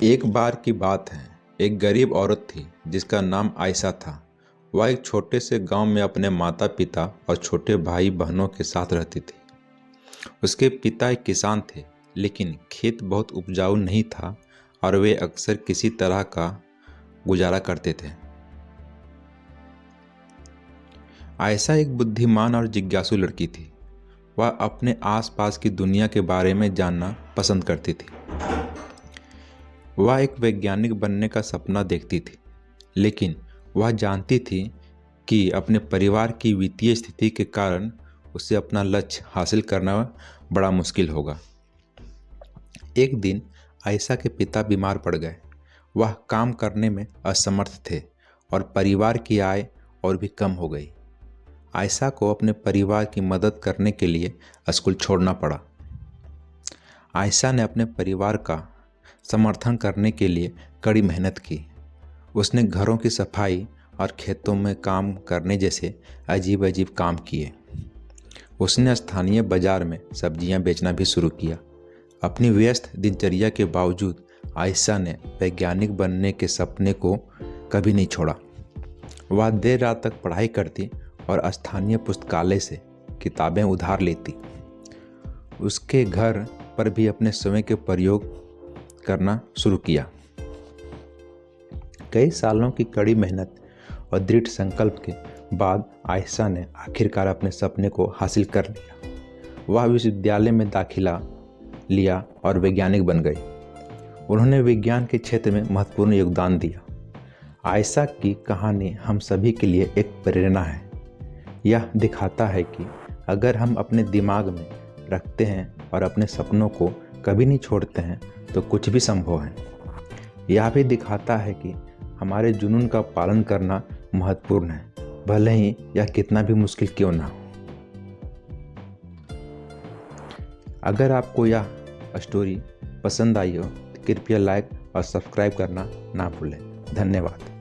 एक बार की बात है। एक गरीब औरत थी जिसका नाम आयशा था। वह एक छोटे से गांव में अपने माता पिता और छोटे भाई बहनों के साथ रहती थी। उसके पिता एक किसान थे, लेकिन खेत बहुत उपजाऊ नहीं था और वे अक्सर किसी तरह का गुजारा करते थे। आयशा एक बुद्धिमान और जिज्ञासु लड़की थी। वह अपने आसपास की दुनिया के बारे में जानना पसंद करती थी। वह एक वैज्ञानिक बनने का सपना देखती थी, लेकिन वह जानती थी कि अपने परिवार की वित्तीय स्थिति के कारण उसे अपना लक्ष्य हासिल करना बड़ा मुश्किल होगा। एक दिन आयशा के पिता बीमार पड़ गए। वह काम करने में असमर्थ थे और परिवार की आय और भी कम हो गई। आयशा को अपने परिवार की मदद करने के लिए स्कूल छोड़ना पड़ा। आयशा ने अपने परिवार का समर्थन करने के लिए कड़ी मेहनत की। उसने घरों की सफाई और खेतों में काम करने जैसे अजीब अजीब काम किए। उसने स्थानीय बाजार में सब्जियां बेचना भी शुरू किया। अपनी व्यस्त दिनचर्या के बावजूद आयशा ने वैज्ञानिक बनने के सपने को कभी नहीं छोड़ा। वह देर रात तक पढ़ाई करती और स्थानीय पुस्तकालय से किताबें उधार लेती। उसके घर पर भी अपने समय के प्रयोग करना शुरू किया। कई सालों की कड़ी मेहनत और दृढ़ संकल्प के बाद आयशा ने आखिरकार अपने सपने को हासिल कर लिया। वह विश्वविद्यालय में दाखिला लिया और वैज्ञानिक बन गई। उन्होंने विज्ञान के क्षेत्र में महत्वपूर्ण योगदान दिया। आयशा की कहानी हम सभी के लिए एक प्रेरणा है। यह दिखाता है कि अगर हम अपने दिमाग में रखते हैं और अपने सपनों को कभी नहीं छोड़ते हैं तो कुछ भी संभव है। यह भी दिखाता है कि हमारे जुनून का पालन करना महत्वपूर्ण है, भले ही यह कितना भी मुश्किल क्यों ना हो। अगर आपको यह स्टोरी पसंद आई हो तो कृपया लाइक और सब्सक्राइब करना ना भूलें। धन्यवाद।